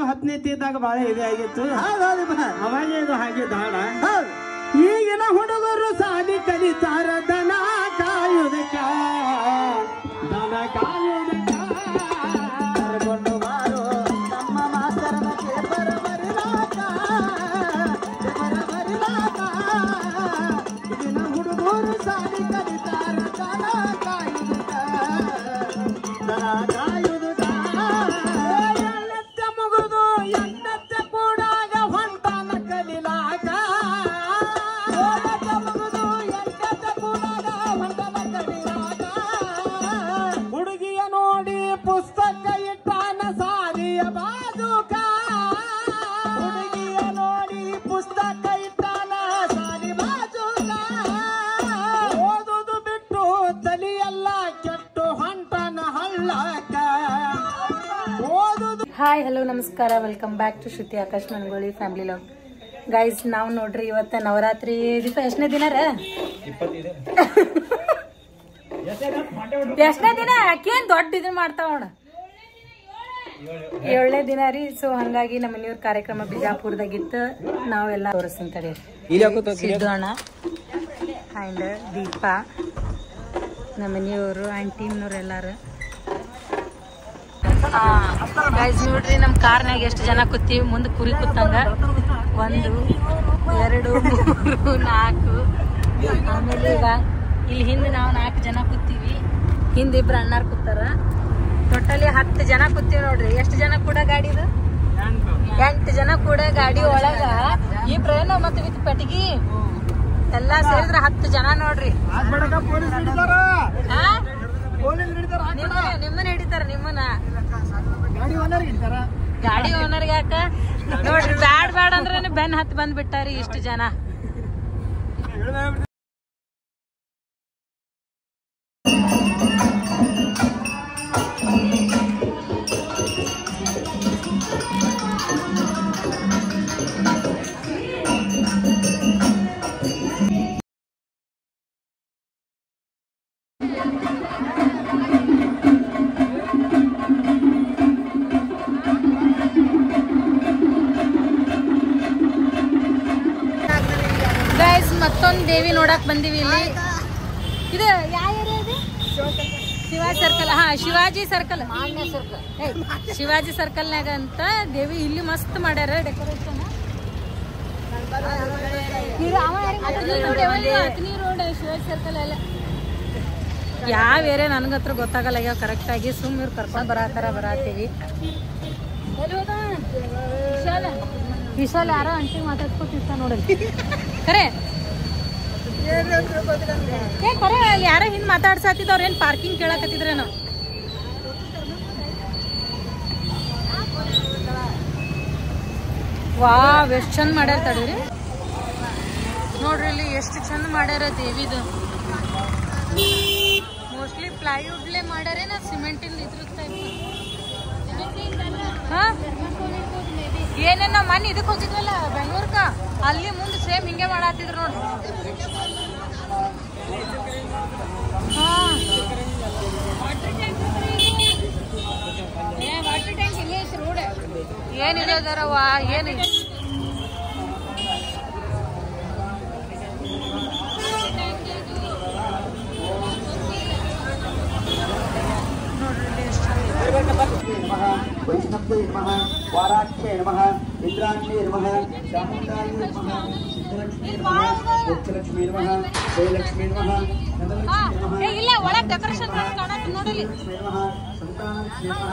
10ನೇ ಇದ್ದಾಗ ಬಹಳ ಇದೆ ಆಗಿತ್ತು. ಅವಾಗ ಇದು ಹಾಗೆ ದಾಡ. ಈಗಿನ ಹುಡುಗರು ಸಾಲಿ ಕಲಿತಾರ ದನ ಕಾಯುವುದಕ್ಕ ದನ ಕಾಯುವುದಕ್ಕ ಕರ್ಕೊಂಡು ಬಾರೋ ನಮ್ಮ ಮಾಸ್ತರ ಪೇಪರ್ ಬರಿಲಾಕ ಈಗಿನ ಹುಡುಗರು ಸಾಲಿ ಕಲಿತಾರ ದನ ಕಾಯುವುದಕ್ಕ ದನ ಕಾಯುವುದಕ್ಕ ಎಣ್ಣೆತ್ತ ಮುಗಿದು ಎಣ್ಣೆತ್ತ ಕೂಡಾಗ ಹೊಂಟಾನ ಕಲಿಲಾಕ ಹುಡುಗಿಯ ನೋಡಿ ಪುಸ್ತಕ ಇಟ್ಟಾನ ಸಾಲಿಯ ಬಾಜುಕ ಹುಡುಗಿಯ ನೋಡಿ ಪುಸ್ತಕ ಇಟ್ಟಾನ ಸಾಲಿ ಬಾಜುಕ ಓದುದು ಬಿಟ್ಟು ತಲಿಯೆಲ್ಲ ಕೆಟ್ಟು ಹೊಂಟಾನ ಹಳ್ಳಕ ಓದುದು. ಹಾಯ್ ಹಲೋ ನಮಸ್ಕಾರ, welcome back to Shruti Akash Managoli family vlog. Guys ನಾವು ನೋಡ್ರಿ ಇವತ್ತ ನವರಾತ್ರಿ ಎಷ್ಟನೇ ದಿನ ರೀ? ಎಷ್ಟನೇ ದಿನ? ಯಾಕೇನ್ ದೊಡ್ಡ ಇದನ್ ಮಾಡ್ತಾವಣ 7ನೇ ದಿನ ರೀ. ಸೊ ಹಂಗಾಗಿ ನಮ್ಮ ಮನೆಯವ್ರ ಕಾರ್ಯಕ್ರಮ ಬಿಜಾಪುರದಾಗಿತ್ತು. ನಾವೆಲ್ಲ ತೋರಿಸ್ತೀನಿ ಸಿದ್ದು ಅಣ್ಣ ಅಂಡ್ ದೀಪಾ, ನಮ್ಮ ಮನೆಯವರು ಆಂಟಿನವ್ರು ಎಲ್ಲಾರು. ಗೈಸ್ ನೋಡ್ರಿ ನಮ್ ಕಾರ್ನಾಗ ಎಷ್ಟು ಜನ ಕೂತೀವಿ. ಮುಂದೆ ಕುರಿ ಕೂತಂಗ 1 2 3 4. ಆಮೇಲೆ ಈಗ ಇಲ್ಲಿ ಹಿಂದೆ ನಾವು 4 ಜನ ಕೂತೀವಿ, ಹಿಂದೆ 2 ಅಣ್ಣಾರ್ ಕೂತಾರ. ಟೋಟಲಿ 10 ಜನ ಕೂತೀವಿ ನೋಡ್ರಿ. ಎಷ್ಟು ಜನ ಕೂಡ ಗಾಡಿದು? 8 ಜನ ಕೂಡ ಗಾಡಿ ಒಳಗ ಇಬ್ರೇನು ಮತ್ತೆ ವಿತ್ ಪೆಟ್ಟಿಗಿ ಎಲ್ಲಾ ಸೇರಿದ್ರೆ 10 ಜನ ನೋಡ್ರಿ. ನಿಮ್ಮನ್ನ ಹಿಡಿತಾರ, ನಿಮ್ಮನ್ನ ಗಾಡಿ ಓನರ್ಗೆ ಯಾಕ ನೋಡ್ರಿ. ಬ್ಯಾಡ್ ಬ್ಯಾಡ್ ಅಂದ್ರೆ ಬೆನ್ ಹತ್ ಬಂದ್ ಬಿಟ್ಟಾರಿ ಇಷ್ಟು ಜನ. ಮತ್ತೊಂದು ದೇವಿ ನೋಡಕ್ ಬಂದಿವಿ ಇಲ್ಲಿ. ಇದು ಯಾವ ಏರಿಯಾ ಇದೆ? ಶಿವಾಜಿ ಸರ್ಕಲ್. ಹಾ, ಶಿವಾಜಿ ಸರ್ಕಲ್, ಶಿವಾಜಿ ಸರ್ಕಲ್ನಾಗ ಅಂತ ದೇವಿ. ಇಲ್ಲಿ ಮಸ್ತ್ ಮಾಡ್ಯಾರ ಡೆಕೋರೇಷನ್. ಅತ್ನಿ ರೋಡ್ ಶಿವಾಜಿ ಸರ್ಕಲ್ ಎಲ್ಲ ಯಾವ ಏರಿಯಾ ನನ್ಗತ್ರ ಗೊತ್ತಾಗಲ್ಲ ಈಗ ಕರೆಕ್ಟ್ ಆಗಿ. ಸುಮ್ ಇವ್ರು ಕರ್ಕೊಂಡ್ ಬರಾತೀವಿ. ವಿಶಾಲ್ ಯಾರೋ ಅಂಟಿ ಮಾತಾಡ್ಕೊತಿರ್ತ ನೋಡಲ್ಲಿ. ಖರೆ ಖರೆ ಯಾರೋ ಹಿಂದ್ ಮಾತಾಡ್ಸಾತಿದ್ದವ್ರ ಏನ್ ಪಾರ್ಕಿಂಗ್ ಕೇಳಕತ್ತಿದ್ರೇನು? ವಾವ್ ಎಷ್ಟ್ ಚಂದ ಮಾಡ್ಯಾರ. ತಡೀರಿ ನೋಡ್ರಿ ಇಲ್ಲಿ ಎಷ್ಟು ಚಂದ ಮಾಡ್ಯಾರ ದೇವಿದು. ಮೋಸ್ಟ್ಲಿ ಪ್ಲೈವುಡ್ಲೇ ಮಾಡ್ಯಾರೇನ ಸಿಮೆಂಟಿಂದ ಇದ್ರ ಹಾ ಏನೇನ್ ನಾವ್ ಮನೆ ಇದಕ್ ಹೋಗಿದ್ವಲ್ಲ ಬೆಂಗ್ಳೂರ್ಕ, ಅಲ್ಲಿ ಮುಂದೆ ಸೇಮ್ ಹಿಂಗೆ ಮಾಡತ್ತಿದ್ರು ನೋಡ್ರಿ. ಹಾ ಏನಿಲ್ಲದಾರವ ಏನು वैष्णव्ये नमः, वाराख्ये नमः, इंद्राण्ये नमः, चामुण्डाये नमः, सिद्धलक्ष्मी नमः, मोक्षलक्ष्मी नमः, जयलक्ष्मी नमः, धनलक्ष्मी नमः, ಇಲ್ಲ ಒಳಗೆ ಡೆಕೋರೇಷನ್ ಕಾಣಕ್ಕೆ ನೋಡಲಿ. नमः, संतानलक्ष्मी नमः,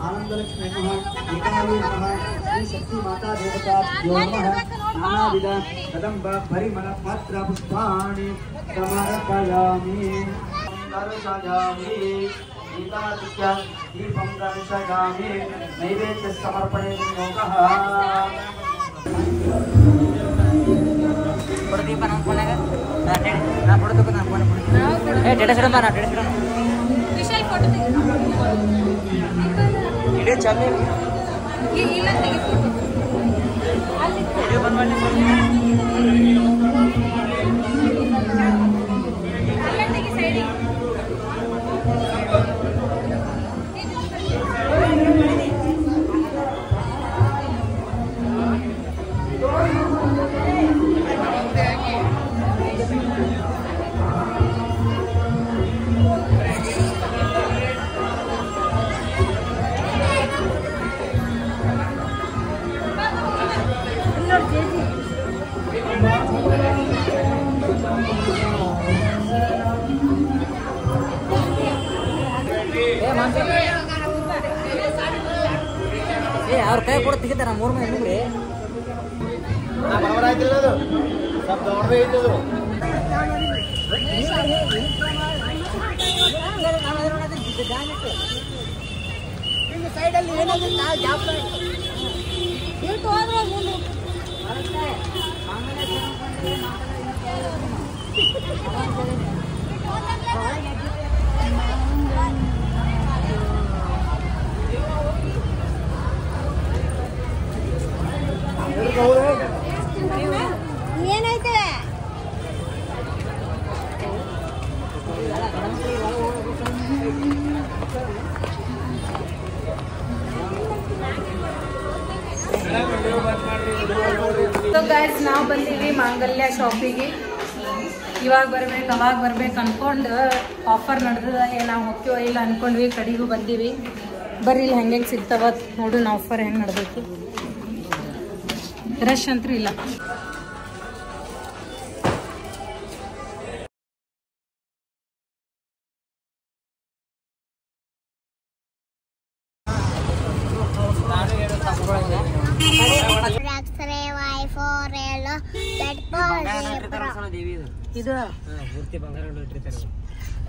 आनंदलक्ष्मी नमः, विकाये नमः, श्री शक्ति माता देवताभ्यो नमः. नानाविध कदम्ब परिमल पत्र पुष्पाणि समर्पयामि दर्शयामि. दीपं दर्शयामि नैवेद्य समर्पणे योगः. दीप ವಿಶಾಲ್ ಫೋಟೋ ಅವ್ರ ಕೈ ಕೂಡ ತೆಗಿತಾರ 3 ಮಂದಿ ನಿಮ್ರಿ ಸೈಡಲ್ಲಿ ಏನಾಗುತ್ತೆ ಏನೈತೆ ಗೈಸ್ ನಾವು ಬಂದೀವಿ ಮಾಂಗಲ್ಯ ಶಾಪಿಗೆ. ಇವಾಗ ಬರ್ಬೇಕು ಅವಾಗ ಬರ್ಬೇಕು ಅನ್ಕೊಂಡು ಆಫರ್ ನಡೆದ ನಾವು ಹೋಗ್ತೀವೋ ಇಲ್ಲ ಅನ್ಕೊಂಡ್ವಿ. ಕಡೆಗೂ ಬಂದೀವಿ. ಬರ್ರಿ ಇಲ್ಲಿ ಹೆಂಗೆ ಸಿಗ್ತಾವ ನೋಡೋಣ ಆಫರ್ ಹೆಂಗೆ ನಡೆದೈತಿ. ರಶ್ ಅಂತೂ ಇಲ್ಲ. ಇದು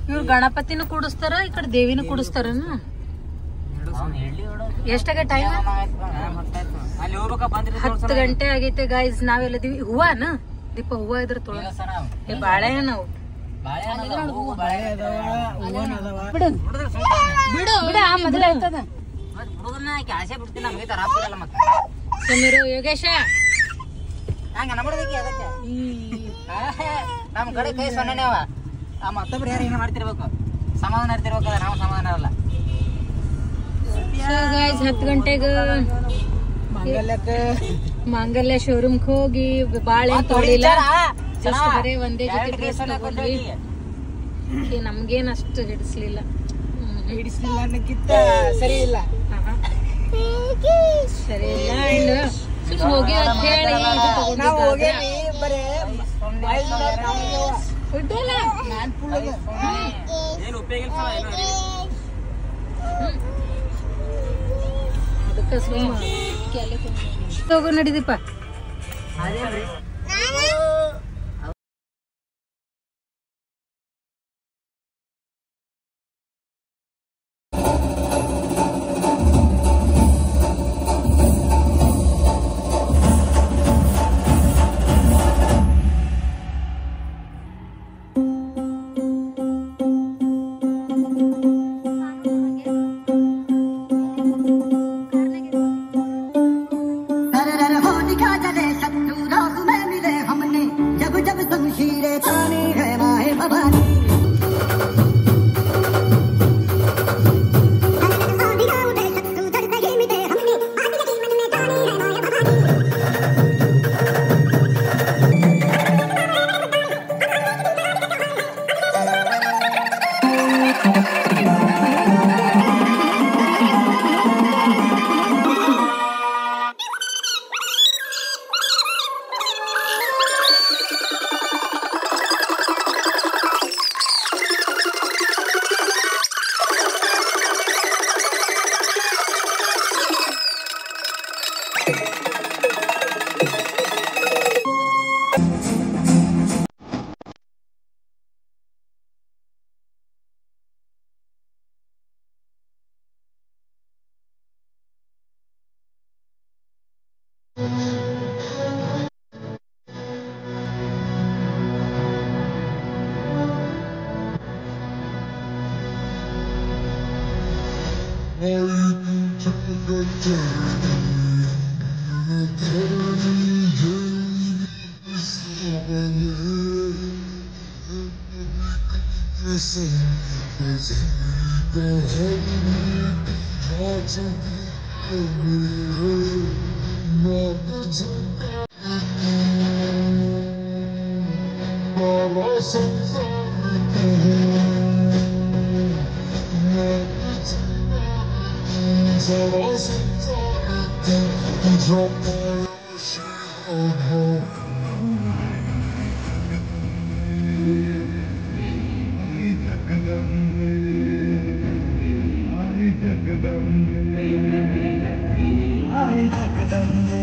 ಇವ್ರು ಗಣಪತಿನೂ ಕೂಡಿಸ್ತಾರ, ಈ ಕಡೆ ದೇವಿನೂ ಕೂಡಿಸ್ತಾರ. ಎಷ್ಟಾಗ ಟೈಮ್? 10 ಗಂಟೆ ಆಗೈತೆ ಗಾಯ್ಸ್. ನಾವೆಲ್ಲದೀವಿ. ಹೂವನ ದೀಪ ಹೂವ ಇದ್ರ ತೊಳ ಬಾಳೆಹಣ್ಣು ನಾವು ಮೊದಲ ಆಯ್ತದ. ಸಮೀರ ಯೋಗೇಶ ನಮ್ ಕಡೆ ಕೈ ಸೊನ್ನೆ ಮತ್ತೊಬ್ರು ಯಾರು ಏನ ಮಾಡ್ತಿರ್ಬೇಕು, ಸಮಾಧಾನ ಇರ್ತಿರ್ಬೇಕು. ನಾವು ಸಮಾಧಾನ ಇರಲ್ಲ. 10 ಗಂಟೆಗೆ ಮಾಂಗಲ್ಯ ಶೋರೂಮ್ಗೆ ಹೋಗಿ ಬಾಳೆ ತೊಳಿಲ್ಲ. ಜಸ್ಟ್ ಬರೇ ಒಂದೇ ಜೊತೆ ಡ್ರೆಸ್ ತಗೊಂಡ್ವಿ. ನಮ್ಗೇನ್ ಅಷ್ಟು ಹಿಡಿಸ್ಲಿಲ್ಲ ಅನ್ನಕ್ಕಿಂತ ಸರಿ ಇಲ್ಲ. ಸರಿ ಇಲ್ಲ. ಅಂಡ್ ಹೋಗಿ ಅಂತ ಹೇಳಿ ಅದಕ್ಕೆ ಹೋಗೋ ನಡಿದೀಪ. ತಂದೆ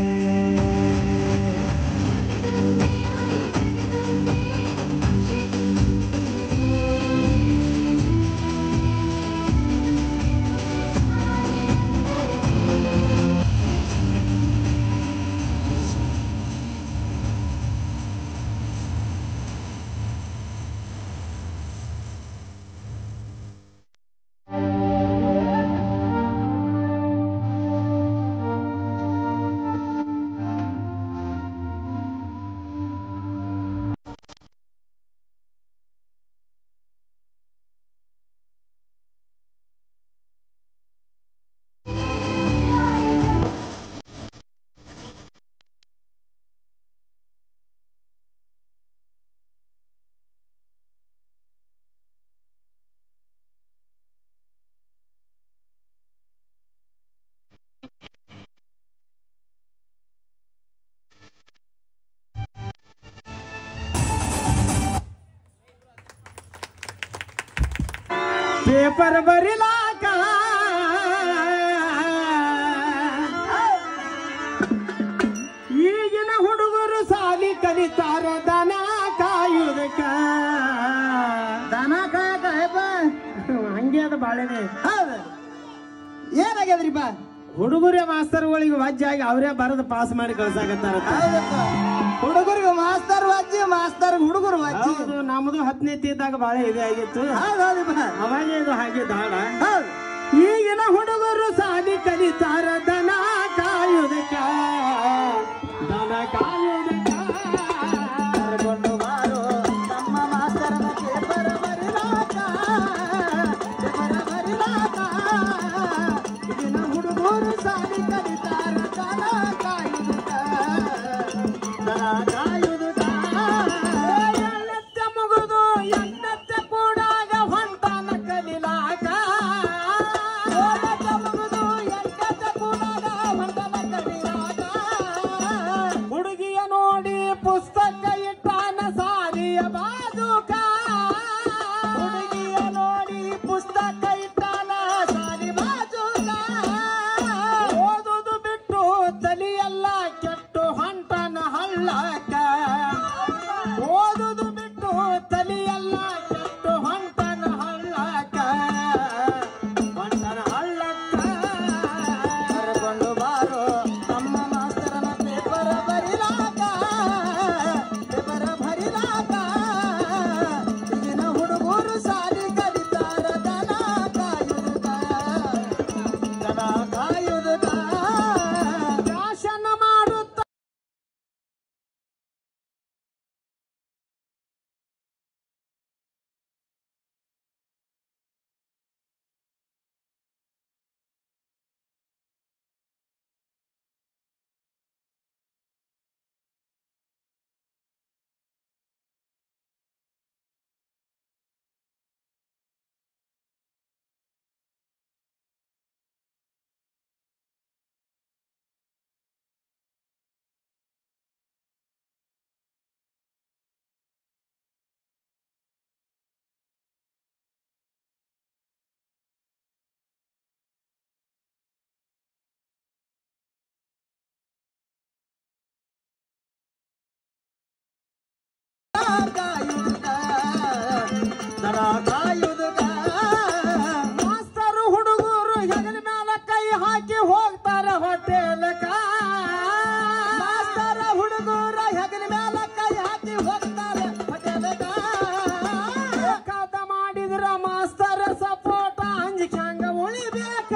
ಪೇಪರ್ ಬರಿಲಾಕ ಈಗಿನ ಹುಡುಗರು ಸಾಲಿ ಕಲಿತಾರ ದನ ಕಾಯುವುದಕ್ಕ ದನ ಕಾಯಕ ಹಂಗೆ ಅದ ಬಾಳೆನೆ ಏನಾಗ್ಯದ್ರಿ ಬಾ ಹುಡುಗರೇ ಮಾಸ್ತರ್ಗಳಿಗೆ ವಜ್ಜಾಗಿ ಅವರೇ ಬರೆದು ಪಾಸ್ ಮಾಡಿ ಕಳ್ಸಾಕತ್ತಾರ ಹುಡುಗರಿಗೆ ಮಾಸ್ತರ್ ವಜ್ಜಿ ಮಾಸ್ತರ್ ಹುಡುಗರು ವಜ್ಜಿ ನಮ್ದು 10ನೇ ಇದ್ದಾಗ ಬಾಳೆ ಇದೆ ಆಗಿತ್ತು ಅವಾಗ ಇದು ಹಾಗೆ ದಾಡ ಈಗಿನ ಹುಡುಗರು ಸಾಲಿ ಕಲಿತಾರ ದನ ಕಾಯುವುದಕ್ಕ ದನ ಕಾಯುವುದಕ್ಕ ಕರ್ಕೊಂಡು ಬಾರೋ ನಮ್ಮ ಮಾಸ್ತರನ ಪೇಪರ್ ಬರಿಲಾಕ ಈಗಿನ ಹುಡುಗರು ಸಾಲಿ ಕಲಿತಾರ ದನ ಕಾಯುವುದಕ್ಕ ದನ ಕಾಯುವುದಕ್ಕ ಎಣ್ಣತ್ತೆ ಮುಗಿದು ಎಣ್ಣತ್ತೆ ಕೂಡಾಗ ಹೊಂಟಾನ ಕಲಿಲಾಕ ಮುಗಿದು ಎಣ್ಣತ್ತೆ ಕೂಡಾಗ ಹೊಂಟಾನ ಕಲಿಲಾಕ ಹುಡುಗಿಯ ನೋಡಿ ಪುಸ್ತಕ ಇಟ್ಟಾನ ಸಾಲಿಯ ಬಾಜುಕ ಹುಡುಗಿಯ ನೋಡಿ ಪುಸ್ತಕ ಇಟ್ಟಾನ ಸಾಲಿ ಬಾಜುಕ ಓದುದು ಬಿಟ್ಟು ತಲಿಯೆಲ್ಲ ಕೆಟ್ಟು ಹೊಂಟಾನ ಹಳ್ಳಕ್ಕ ಓದುದು ಬಿಟ್ಟು ತಲಿಯೆಲ್ಲ ಕೆಟ್ಟು ಹೊಂಟಾನ ಹಳ್ಳಕ್ಕ ಹೊಂಟಾನ ಹಳ್ಳಕ್ಕ ಕರ್ಕೊಂಡು ಬಾರೋ ನಮ್ಮ ಮಾಸ್ತರನ ಪೇಪರ್ ಬರಿಲಾಕ ಪೇಪರ್ ಬರಿಲಾಕ ಈಗಿನ ಹುಡುಗರು ಸಾಲಿ ಕಲಿತಾರ ದನ ಕಾಯುವುದಕ್ಕ ದನ ಕಾಯುವುದಕ್ಕ ಭಾಷಣ ಮಾಡುತ್ತ ಮಾಸ್ತರು ಹುಡುಗರು ಹೆಗಲ ಮ್ಯಾಲ ಕೈ ಹಾಕಿ ಹೋಗ್ತಾರ ಹೋಟೆಲ್ಕ ಮಾಸ್ತರ ಹುಡುಗರು ಹೆಗಲ ಮ್ಯಾಲ ಕೈ ಹಾಕಿ ಹೋಗ್ತಾರ ಹೋಟೆಲ್ಕ ಬೇಕಾದ ಮಾಡಿದ್ರ ಮಾಸ್ತರ ಸಪೋಟ ಅಂಜಿಕಂಗ ಉಳಿಬೇಕ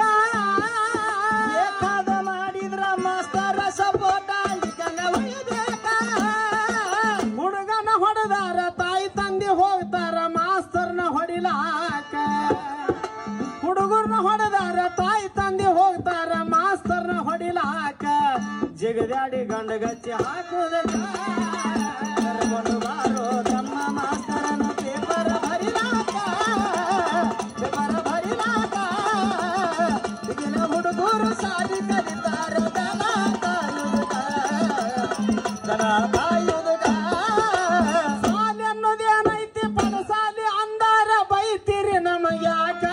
ಬೇಕಾದ ಮಾಡಿದ್ರ ಮಾಸ್ತರ ಸಪೋಟ ಅಂಜಿಕಂಗ ಉಳಿಬೇಕ ಹುಡುಗನ ಹೊಡೆದಾರ ತಾಯಿ ತಂದೆ ಹೋಗ್ತಾರ ಮಾಸ್ತರ್ನ ಹೊಡಿಲಾಕ ಹುಡುಗರ್ನ ಹೊಡೆದಾರ ತಾಯಿ ತಂದೆ ಹೋಗ್ತಾರ ಮಾಸ್ತರ್ನ ಹೊಡಿಲಾಕ ಜಿಗದಾಡಿ ಗಂಡಗಚ್ಚಿ ಹಾಕುವುದಕ್ಕ ಕರ್ಕೊಂಡು ಬಾರೋ ತಮ್ಮ ಮಾಸ್ತರನ ಪೇಪರ್ ಬರಿಲಾಕ ಪೇಪರ್ ಬರಿಲಾಕ ಈಗಿನ ಹುಡುಗರು ಸಾಲಿ ಕಲಿತಾರ ದನ ಕಾಯುವುದಕ್ಕ ದನ ಕಾಯುವುದಕ್ಕ ಸಾಲಿ ಅನ್ನೋದೇನೈತಿ ಪಡಸಾಲಿ ಅಂದಾರ ಬೈತೀರಿ ನಮಗ್ಯಾಕ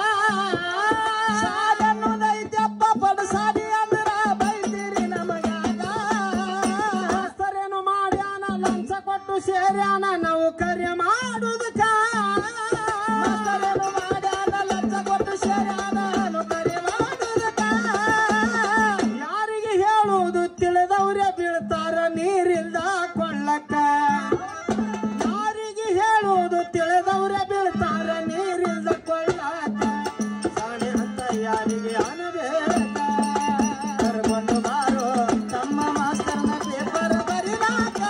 ಸಾಲಿ ಅನ್ನೋದೈತಪ್ಪ ಪಡಸಾಲಿ ಅಂದ್ರ ಬೈತೀರಿ ನಮಗ್ಯಾಕ ಕೊಳ್ಳಾಕ ಯಾರಿಗೆ ಹೇಳುವುದು ತಿಳಿದವ್ರೆ ಬೀಳ್ತಾರ ನೀರಿಲ್ದ ಕೊಳ್ಳಾಕ ಸಾಣೆ ಅಂತ ಯಾರಿಗೆ ಅನಬೇಕ ಕರ್ಕೊಂಡು ಬಾರೋ ತಮ್ಮ ಮಾಸ್ತರ್ನ ಪೇಪರ್ ಬರಿದಾಕ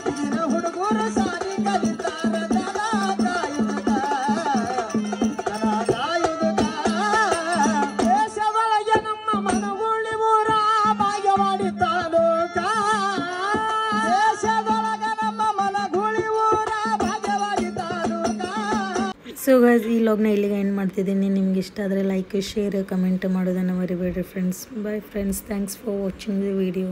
ಈಗಿನ ಹುಡುಗರು ಸಾಲಿ ಕಲಿತಾರ ದನ ಕಾಯುವುದ ದೇಶದೊಳಗೆ ನಮ್ಮ ಮನಗುಳಿ ಊರ ಭಾಗ್ಯವಾಡಿ ತಾಲೂಕ ದೇಶದೊಳಗೆ ನಮ್ಮ ಮನಗುಳಿ ಊರ ಭಾಗ್ಯವಾಡಿ ತಾಲೂಕ. ಸೊ ಗೈಸ್ ಈ ಲಾಗ್ನ ಇಲ್ಲಿಗೆ ಎಂಡ್ ಮಾಡ್ತಿದ್ದೀನಿ. ನಿಮ್ಗೆ ಇಷ್ಟ ಆದರೆ ಲೈಕ್ ಶೇರ್ ಕಮೆಂಟ್ ಮಾಡೋದನ್ನು ಮರಿಬೇಡ್ರಿ friends. Bye friends, thanks for watching the video.